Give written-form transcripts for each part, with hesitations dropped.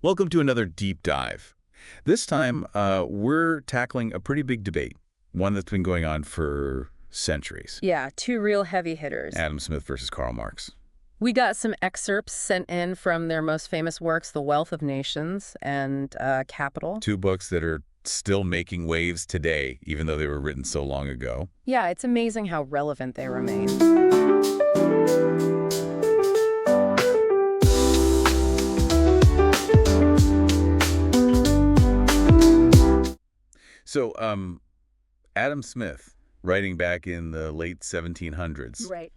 Welcome to another deep dive. This time, we're tackling a pretty big debate, one that's been going on for centuries. Yeah, two real heavy hitters. Adam Smith versus Karl Marx. We got some excerpts sent in from their most famous works, The Wealth of Nations and Capital. Two books that are still making waves today, even though they were written so long ago. Yeah, it's amazing how relevant they remain. So, Adam Smith, writing back in the late 1700s, Right.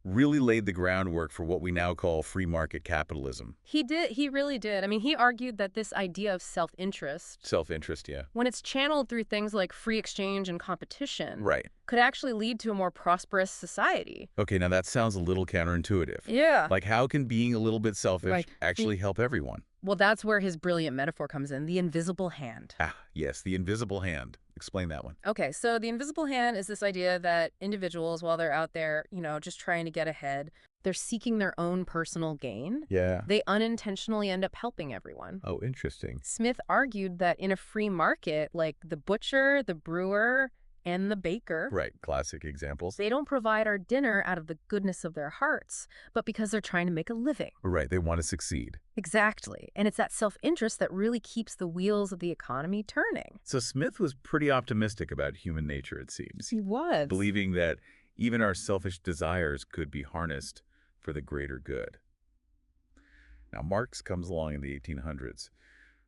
really laid the groundwork for what we now call free market capitalism. He really did. I mean, he argued that this idea of self-interest, Self-interest, yeah. when it's channeled through things like free exchange and competition, Right. could actually lead to a more prosperous society. Okay, now that sounds a little counterintuitive. Yeah. Like, how can being a little bit selfish Right. actually help everyone? Well, that's where his brilliant metaphor comes in, the invisible hand. Ah, yes, the invisible hand. Explain that one. Okay, so the invisible hand is this idea that individuals, while they're out there, just trying to get ahead, they're seeking their own personal gain. Yeah. They unintentionally end up helping everyone. Oh, interesting. Smith argued that in a free market, like the butcher, the brewer, and the baker, Right, classic examples. they don't provide our dinner out of the goodness of their hearts, but because they're trying to make a living. Right, they want to succeed. Exactly. And it's that self-interest that really keeps the wheels of the economy turning. So Smith was pretty optimistic about human nature, it seems, He was. believing that even our selfish desires could be harnessed for the greater good. Now, Marx comes along in the 1800s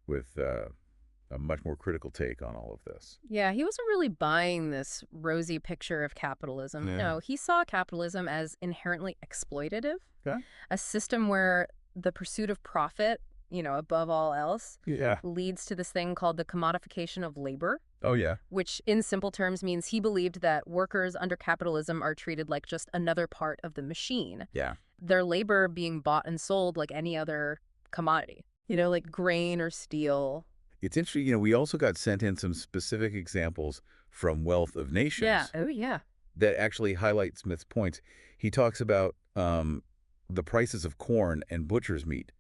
with a much more critical take on all of this. Yeah, he wasn't really buying this rosy picture of capitalism. Yeah. No, he saw capitalism as inherently exploitative, Okay. a system where the pursuit of profit, above all else, Yeah. leads to this thing called the commodification of labor, Oh, yeah. which in simple terms means he believed that workers under capitalism are treated like just another part of the machine, Yeah. their labor being bought and sold like any other commodity, like grain or steel. It's interesting, we also got sent in some specific examples from Wealth of Nations Yeah. Oh, yeah. that actually highlight Smith's points. He talks about the prices of corn and butcher's meat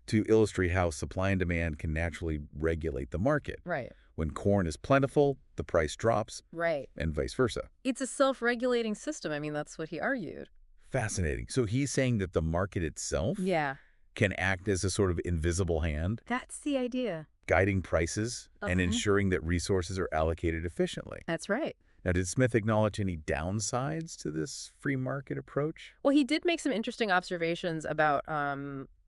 to illustrate how supply and demand can naturally regulate the market. Right. When corn is plentiful, the price drops, Right. and vice versa. It's a self-regulating system. I mean, that's what he argued. Fascinating. So he's saying that the market itself Yeah. can act as a sort of invisible hand, That's the idea. guiding prices and Uh-huh. ensuring that resources are allocated efficiently. That's right. Now, did Smith acknowledge any downsides to this free market approach? Well, he did make some interesting observations about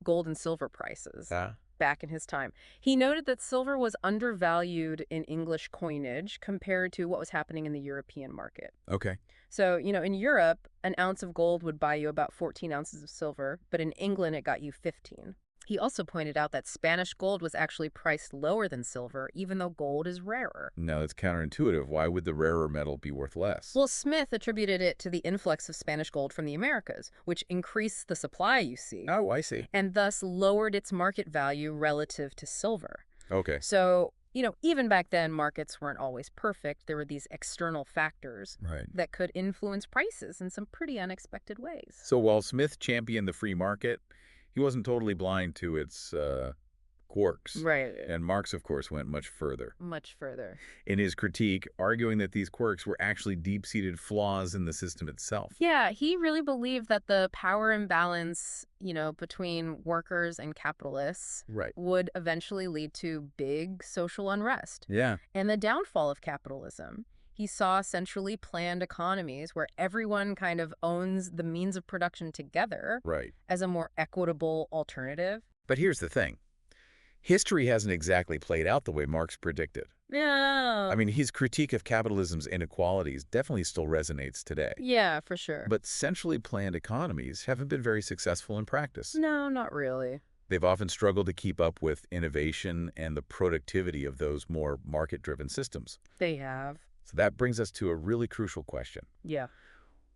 gold and silver prices back in his time. He noted that silver was undervalued in English coinage compared to what was happening in the European market. Okay. So, in Europe, an ounce of gold would buy you about 14 ounces of silver, but in England, it got you 15. He also pointed out that Spanish gold was actually priced lower than silver, even though gold is rarer. Now, that's counterintuitive. Why would the rarer metal be worth less? Well, Smith attributed it to the influx of Spanish gold from the Americas, which increased the supply, you see, Oh, I see. and thus lowered its market value relative to silver. Okay. So, even back then, markets weren't always perfect. There were these external factors Right. that could influence prices in some pretty unexpected ways. So while Smith championed the free market, he wasn't totally blind to its quirks. Right. And Marx, of course, went much further Much further. in his critique, arguing that these quirks were actually deep-seated flaws in the system itself. Yeah, he really believed that the power imbalance, between workers and capitalists Right. would eventually lead to big social unrest Yeah. and the downfall of capitalism. He saw centrally planned economies where everyone kind of owns the means of production together Right. as a more equitable alternative. But here's the thing. History hasn't exactly played out the way Marx predicted. Yeah. I mean, his critique of capitalism's inequalities definitely still resonates today. Yeah, for sure. But centrally planned economies haven't been very successful in practice. No, not really. They've often struggled to keep up with innovation and the productivity of those more market-driven systems. They have. So that brings us to a really crucial question. Yeah.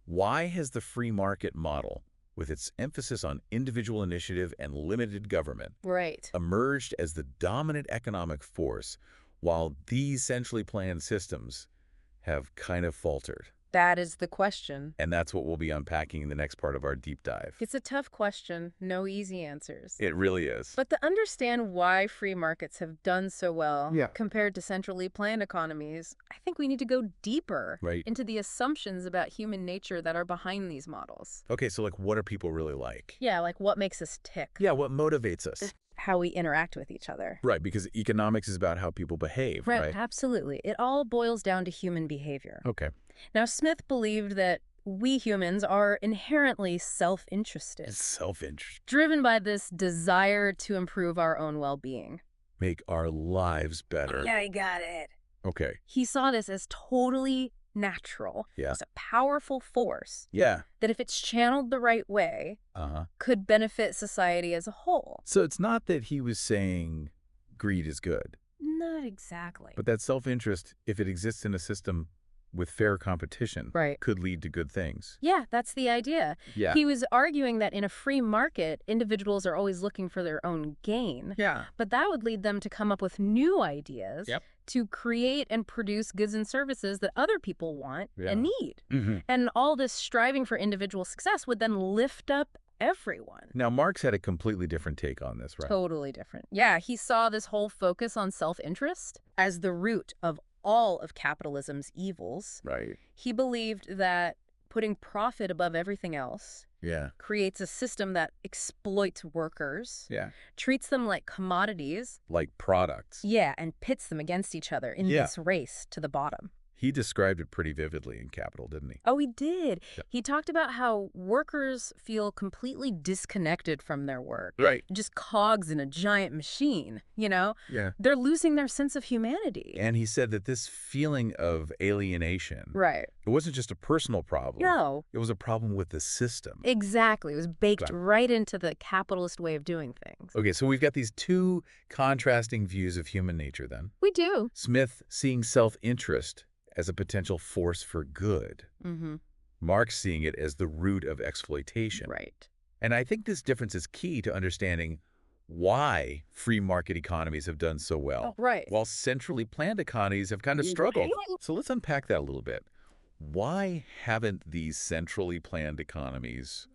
Why has the free market model, with its emphasis on individual initiative and limited government, Right. emerged as the dominant economic force while these centrally planned systems have kind of faltered? That is the question. And that's what we'll be unpacking in the next part of our deep dive. It's a tough question, no easy answers. It really is. But to understand why free markets have done so well Yeah. compared to centrally planned economies, I think we need to go deeper Right. into the assumptions about human nature that are behind these models. Okay, so like what are people really like? Yeah, like what makes us tick? Yeah, what motivates us? How we interact with each other. Right, because economics is about how people behave, right? Absolutely. It all boils down to human behavior. Okay. Now, Smith believed that we humans are inherently self-interested, Self-interest. driven by this desire to improve our own well-being. Make our lives better. Yeah, you got it. Okay. He saw this as totally natural. Yeah. It's a powerful force Yeah. that, if it's channeled the right way, Uh-huh. could benefit society as a whole. So it's not that he was saying greed is good, Not exactly. but that self-interest, if it exists in a system with fair competition, Right. could lead to good things. Yeah, that's the idea. Yeah. He was arguing that in a free market, individuals are always looking for their own gain. Yeah. But that would lead them to come up with new ideas Yep. to create and produce goods and services that other people want and need. Mm-hmm. And all this striving for individual success would then lift up everyone. Now, Marx had a completely different take on this, right? Totally different. Yeah, he saw this whole focus on self-interest as the root of all of capitalism's evils. Right. He believed that putting profit above everything else Yeah. creates a system that exploits workers, Yeah. treats them like commodities, Like products. yeah, and pits them against each other in Yeah. this race to the bottom. He described it pretty vividly in Kapital, didn't he? Oh, he did. Yep. He talked about how workers feel completely disconnected from their work. Right. Just cogs in a giant machine, you know? Yeah. They're losing their sense of humanity. And he said that this feeling of alienation, Right. it wasn't just a personal problem. No. It was a problem with the system. Exactly. It was baked Got it. right into the capitalist way of doing things. Okay, so we've got these two contrasting views of human nature then. We do. Smith seeing self-interest as a potential force for good. Mm-hmm. Marx seeing it as the root of exploitation. Right. And I think this difference is key to understanding why free market economies have done so well, Right. while centrally planned economies have kind of struggled. So let's unpack that a little bit. Why haven't these centrally planned economies,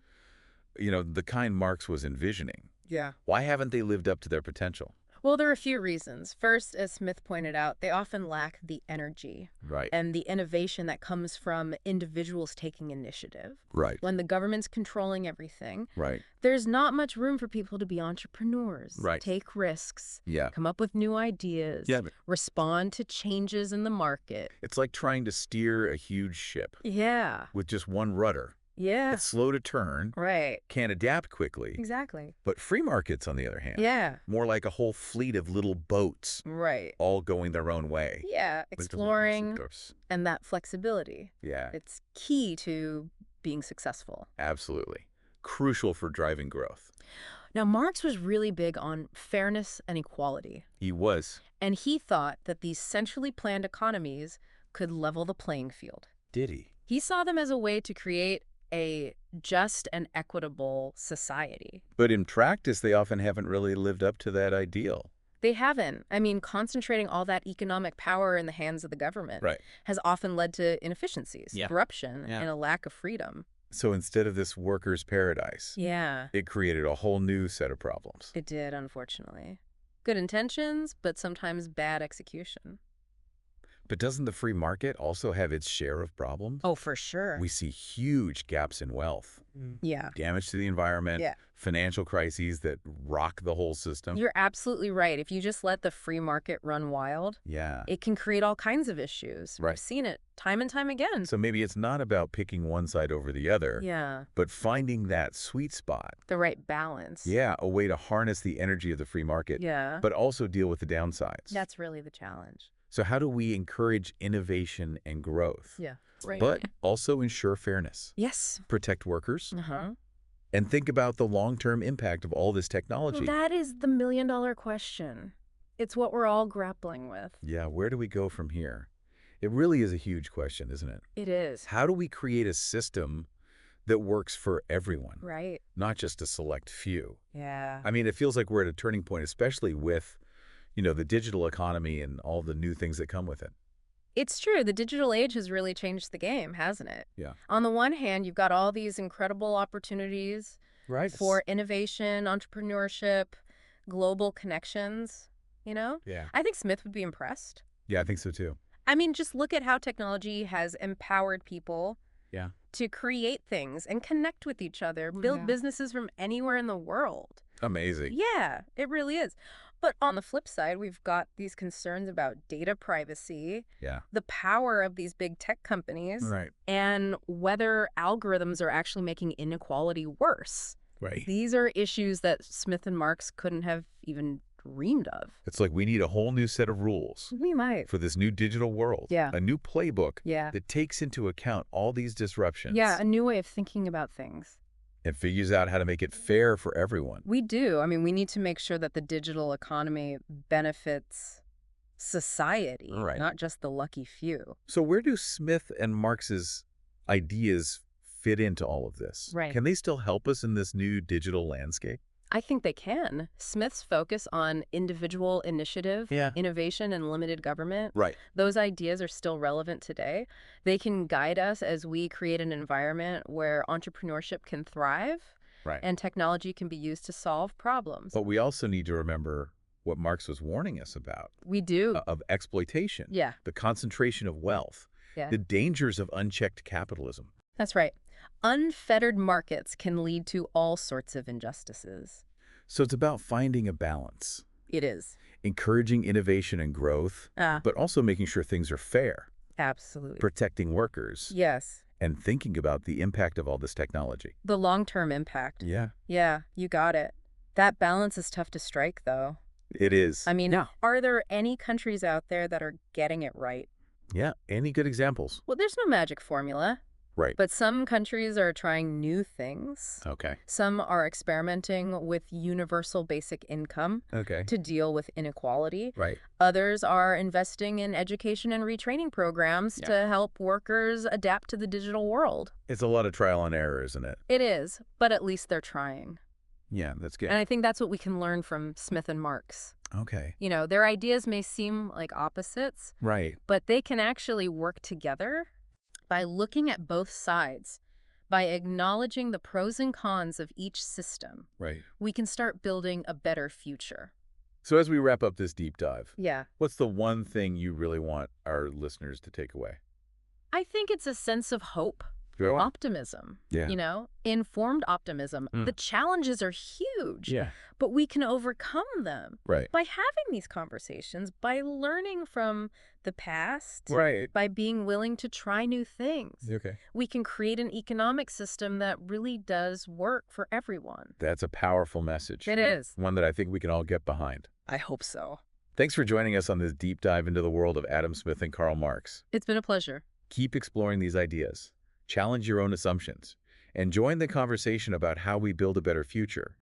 the kind Marx was envisioning, Yeah. why haven't they lived up to their potential? Well, there are a few reasons. First, as Smith pointed out, they often lack the energy Right. and the innovation that comes from individuals taking initiative. Right. When the government's controlling everything, Right. there's not much room for people to be entrepreneurs, Right. take risks, Yeah. come up with new ideas, Yeah. respond to changes in the market. It's like trying to steer a huge ship Yeah. with just one rudder. Yeah. It's slow to turn, Right. can't adapt quickly. Exactly. But free markets, on the other hand, Yeah. more like a whole fleet of little boats Right. all going their own way. Yeah. Exploring and that flexibility. Yeah, It's key to being successful. absolutely. Crucial for driving growth. Now, Marx was really big on fairness and equality, He was. and he thought that these centrally planned economies could level the playing field. Did he? He saw them as a way to create a just and equitable society. But in practice, they often haven't really lived up to that ideal. They haven't. I mean, concentrating all that economic power in the hands of the government Right. has often led to inefficiencies, Yeah. corruption, Yeah. and a lack of freedom. So instead of this workers' paradise, Yeah, it created a whole new set of problems. it did, unfortunately. Good intentions, but sometimes bad execution. But doesn't the free market also have its share of problems? Oh, for sure. We see huge gaps in wealth, Yeah. damage to the environment, Yeah. financial crises that rock the whole system. You're absolutely right. If you just let the free market run wild, Yeah. it can create all kinds of issues. Right. I've seen it time and time again. So maybe it's not about picking one side over the other, Yeah, but finding that sweet spot. the right balance. Yeah, a way to harness the energy of the free market, Yeah, but also deal with the downsides. that's really the challenge. So how do we encourage innovation and growth, Yeah, right. but also ensure fairness, Yes. protect workers, Uh-huh. and think about the long-term impact of all this technology? That is the million-dollar question. It's what we're all grappling with. Yeah, where do we go from here? It really is a huge question, isn't it? It is. How do we create a system that works for everyone, Right. not just a select few? Yeah. I mean, it feels like we're at a turning point, especially with, the digital economy and all the new things that come with it. It's true. The digital age has really changed the game, hasn't it? Yeah. On the one hand, you've got all these incredible opportunities Right. for innovation, entrepreneurship, global connections, you know? Yeah. I think Smith would be impressed. Yeah, I think so too. I mean, just look at how technology has empowered people Yeah. to create things and connect with each other, build businesses from anywhere in the world. Amazing. Yeah, it really is. But on the flip side, we've got these concerns about data privacy, Yeah. the power of these big tech companies, Right. and whether algorithms are actually making inequality worse. Right. These are issues that Smith and Marx couldn't have even dreamed of. It's like we need a whole new set of rules We might. for this new digital world. Yeah. A new playbook Yeah. that takes into account all these disruptions. Yeah, a new way of thinking about things. And figures out how to make it fair for everyone. We do. I mean, we need to make sure that the digital economy benefits society, Right. not just the lucky few. So where do Smith and Marx's ideas fit into all of this? Right. Can they still help us in this new digital landscape? I think they can. Smith's focus on individual initiative, Yeah. innovation, and limited government, Right. those ideas are still relevant today. They can guide us as we create an environment where entrepreneurship can thrive Right. and technology can be used to solve problems. But we also need to remember what Marx was warning us about, We do. of exploitation, Yeah. the concentration of wealth, Yeah. the dangers of unchecked capitalism. That's right. Unfettered markets can lead to all sorts of injustices. So it's about finding a balance, It is. encouraging innovation and growth, but also making sure things are fair, Absolutely. protecting workers, Yes. and thinking about the impact of all this technology. The long-term impact. Yeah, Yeah, you got it. That balance is tough to strike, though. it is. I mean, are there any countries out there that are getting it right? Yeah, any good examples? Well, there's no magic formula, Right. but some countries are trying new things. Okay. Some are experimenting with universal basic income Okay. to deal with inequality. Right. Others are investing in education and retraining programs Yeah. to help workers adapt to the digital world. It's a lot of trial and error, isn't it? It is, but at least they're trying. Yeah, that's good. And I think that's what we can learn from Smith and Marx. Okay. You know, their ideas may seem like opposites, Right. but they can actually work together by looking at both sides. By acknowledging the pros and cons of each system, Right. we can start building a better future. So as we wrap up this deep dive, Yeah. what's the one thing you really want our listeners to take away? I think it's a sense of hope. Go on. Optimism, Yeah. you know, informed optimism. Mm. The challenges are huge, Yeah. but we can overcome them Right. by having these conversations, by learning from the past, Right. by being willing to try new things. Okay. We can create an economic system that really does work for everyone. That's a powerful message. It is. One that I think we can all get behind. I hope so. Thanks for joining us on this deep dive into the world of Adam Smith and Karl Marx. It's been a pleasure. Keep exploring these ideas. Challenge your own assumptions. And join the conversation about how we build a better future.